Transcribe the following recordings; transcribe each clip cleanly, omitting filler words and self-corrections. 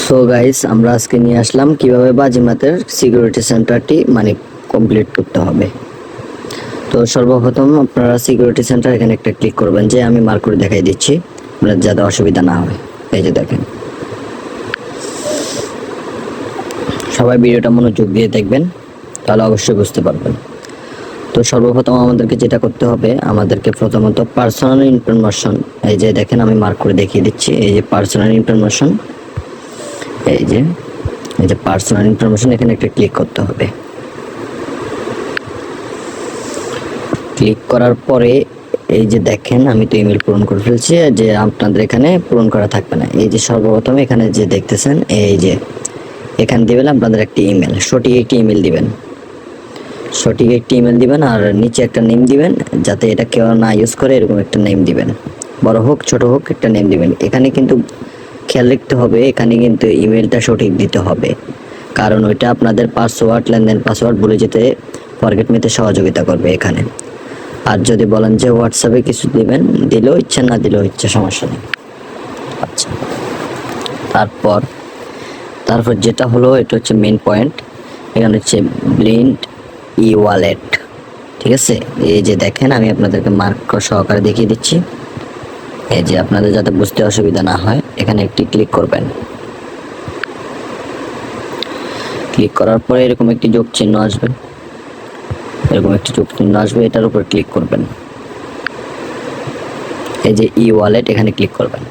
So guys, আমরা আজকে নিয়ে আসলাম কিভাবে বাজিমাতের সিকিউরিটি সেন্টারটি কমপ্লিট করতে হবে। তো সর্বপ্রথম আপনারা সিকিউরিটি সেন্টার এখানে একটা ক্লিক করবেন, যে আমি মার্ক করে দেখাই দিচ্ছি আপনাদের যাতে অসুবিধা না হয়। এই যে দেখেন, সবাই ভিডিওটা মনোযোগ দিয়ে দেখবেন, তাহলে অবশ্যই বুঝতে পারবেন। তো সর্বপ্রথম আমাদেরকে যেটা করতে হবে, আমাদেরকে প্রথমত পার্সোনাল ইনফরমেশন, এই যে দেখেন আমি মার্ক করে দেখিয়ে দিচ্ছি, এই যে পার্সোনাল ইনফরমেশন, এই যে পার্সোনাল ইনফরমেশন, এখানে একটা ক্লিক করতে হবে। ক্লিক করার পরে এই যে দেখেন আমি তো ইমেল পূরণ করে ফেলছি, যে আপনাদের এখানে পূরণ করা থাকবে না। এই যে সর্বপ্রথম এখানে যে দেখতেছেন, এই যে এখানে দিবেন আপনাদের একটি ইমেল, সঠিক একটি ইমেল দিবেন, সঠিক একটি ইমেল দিবেন, আর নিচে একটা নেম দিবেন, যাতে এটা কেউ না ইউজ করে এরকম একটা নেম দিবেন, বড় হোক ছোট হোক একটা নেম দিবেন। এখানে কিন্তু খেয়াল রাখতে হবে, এখানে কিন্তু ইমেলটা সঠিক দিতে হবে, কারণ ওইটা আপনাদের পাসওয়ার্ড, লেনদেন পাসওয়ার্ড ভুলে যেতে ফরগেট মিতে সহযোগিতা করবে এখানে। আর যদি বলেন যে হোয়াটসঅ্যাপে কিছু দিবেন, দিলেও ইচ্ছা, না দিলেও ইচ্ছা, সমস্যা নেই। আচ্ছা, তারপর যেটা হলো, এটা হচ্ছে মেন পয়েন্ট, এখানে হচ্ছে ব্লিন্ড ই ওয়ালেট। ঠিক আছে, এই যে দেখেন আমি আপনাদেরকে মার্ক সহকারে দেখিয়ে দিচ্ছি, এই যে আপনাদের যাতে বুঝতে অসুবিধা না হয়, এখানে একটি ক্লিক করবেন। ক্লিক করার পরে এরকম একটি যোগ চিহ্ন আসবে, এটার উপর ক্লিক করবেন। এই যে ই ওয়ালেট, এখানে ক্লিক করবেন।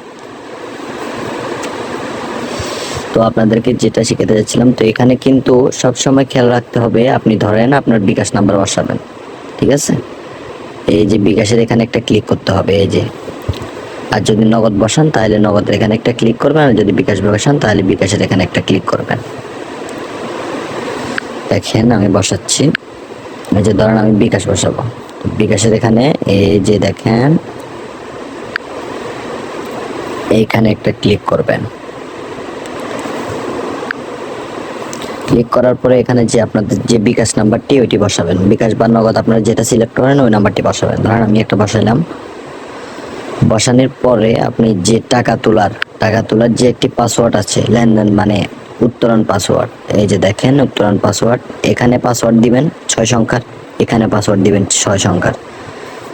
তো আপনাদেরকে যেটা শিখাতে যাচ্ছিলাম, তো এখানে কিন্তু সবসময় খেয়াল রাখতে হবে, আপনি ধরেন আপনার বিকাশ নাম্বার বসাবেন, ঠিক আছে, এই যে বিকাশের এখানে একটা ক্লিক করতে হবে, এই যে। আর যদি নগদ বসান তাহলে নগদের এখানে একটা ক্লিক করবেন, আর যদি বিকাশ বসান তাহলে বিকাশের এখানে একটা ক্লিক করবেন। দেখেন আমি বসাচ্ছি, এই যে ধরেন আমি বিকাশ বসাবো, বিকাশের এখানে এই যে দেখেন এইখানে একটা ক্লিক করবেন। ক্লিক করার পরে এখানে যে আপনাদের যে বিকাশ নাম্বারটি ওইটি বসাবেন, বিকাশ বা নগদ আপনারা যেটা সিলেক্ট করেন ওই নাম্বারটি বসাবেন। ধরেন আমি একটা বসাইলাম, বসানোর পরে আপনি যে টাকা তোলার যে একটি পাসওয়ার্ড আছে, লেনদেন উত্তোলন পাসওয়ার্ড, এই যে দেখেন উত্তোলন পাসওয়ার্ড, এখানে পাসওয়ার্ড দিবেন 6 সংখ্যার, এখানে পাসওয়ার্ড দিবেন 6 সংখ্যার,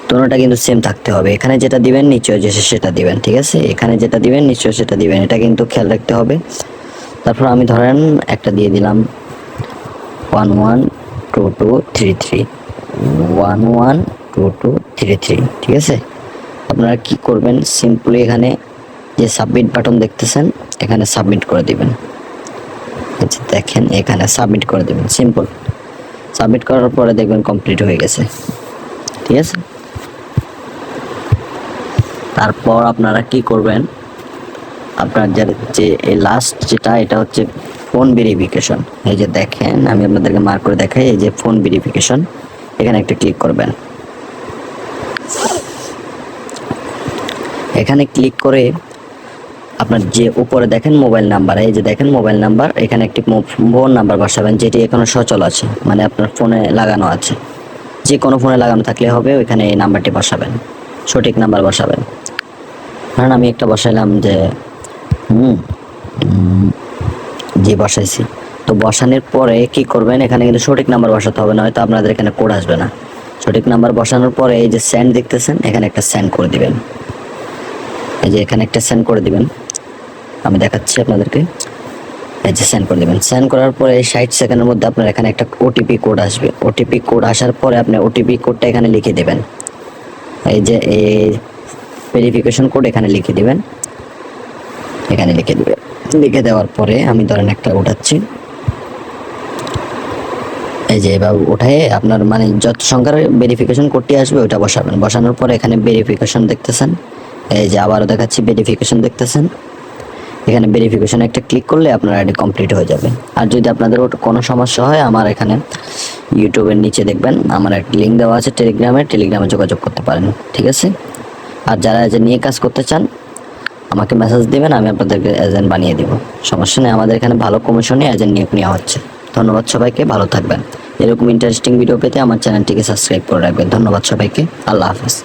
দুটোটা কিন্তু সেম থাকতে হবে। এখানে যেটা দিবেন নিশ্চয় যে সেটা দিবেন, ঠিক আছে, এখানে যেটা দিবেন নিশ্চয় সেটা দিবেন, এটা কিন্তু খেয়াল রাখতে হবে। তারপর আমি ধরেন একটা দিয়ে দিলাম 112233, 112233, ঠিক আছে। আপনারা কি করবেন, সিম্পলি এখানে যে সাবমিট বাটন দেখতেছেন, এখানে সাবমিট করে দিবেন। দেখেন এখানে সাবমিট করে দিবেন, সিম্পল। সাবমিট করার পরে দেখবেন কমপ্লিট হয়ে গেছে, ঠিক আছে। তারপর আপনারা কি করবেন, আপনার যে এই লাস্ট যেটা, এটা হচ্ছে ফোন ভেরিফিকেশন। এই যে দেখেন আমি আপনাদেরকে মার্ক করে দেখাই, এই যে ফোন ভেরিফিকেশন, এখানে একটা ক্লিক করবেন। এখানে ক্লিক করে আপনার যে উপরে দেখেন মোবাইল নাম্বার, এই যে দেখেন মোবাইল নাম্বার, এখানে একটি ফোন নাম্বার বসাবেন যেটি এখনো সচল আছে, আপনার ফোনে লাগানো আছে, যে কোনো ফোনে লাগানো থাকলে হবে, ওইখানে এই নাম্বারটি বসাবেন, সঠিক নাম্বার বসাবেন। কারণ আমি একটা বসাইলাম যে বসাইছি। তো বসানোর পরে কি করবেন, এখানে কিন্তু সঠিক নাম্বার বসাতে হবে, না হয়তো আপনাদের এখানে কোড আসবে না। সঠিক নাম্বার বসানোর পরে এই যে সেন্ড দেখতেছেন, এখানে একটা সেন্ড করে দিবেন, এই যে এখানে একটা সেন্ড করে দিবেন, আমি দেখাচ্ছি আপনাদেরকে, এই যে সেন্ড করে দিবেন। সেন্ড করার পরে 60 সেকেন্ডের মধ্যে আপনার এখানে একটা ওটিপি কোড আসবে, ওটিপি কোড আসার পরে আপনি ওটিপি কোডটা এখানে লিখে দেবেন, এই যে এই ভেরিফিকেশন কোড এখানে লিখে দিবেন, এখানে লিখে দিবেন। লিখে দেওয়ার পরে আমি ধরেন একটা উঠাচ্ছি, এই যে এবার উঠায় আপনার যত সংখ্যার ভেরিফিকেশন কোডটি আসবে ওইটা বসাবেন। বসানোর পরে এখানে ভেরিফিকেশন দেখতেছেন, এই যে আবারও দেখাচ্ছি ভেরিফিকেশন দেখতেছেন, এখানে ভেরিফিকেশন একটা ক্লিক করলে আপনার আইডি কমপ্লিট হয়ে যাবে। আর যদি আপনাদের কোনো সমস্যা হয়, আমার এখানে ইউটিউবের নিচে দেখবেন আমার একটা লিঙ্ক দেওয়া আছে, টেলিগ্রামে যোগাযোগ করতে পারেন, ঠিক আছে। আর যারা এজেন্ট নিয়ে কাজ করতে চান আমাকে মেসেজ দিবেন, আমি আপনাদেরকে এজেন্ট বানিয়ে দিব, সমস্যা নেই। আমাদের এখানে ভালো কমিশনে এজেন্ট নিয়োগ নেওয়া হচ্ছে। ধন্যবাদ সবাইকে, ভালো থাকবেন। এরকম ইন্টারেস্টিং ভিডিও পেতে আমার চ্যানেলটিকে সাবস্ক্রাইব করে রাখবেন। ধন্যবাদ সবাইকে, আল্লাহ হাফেজ।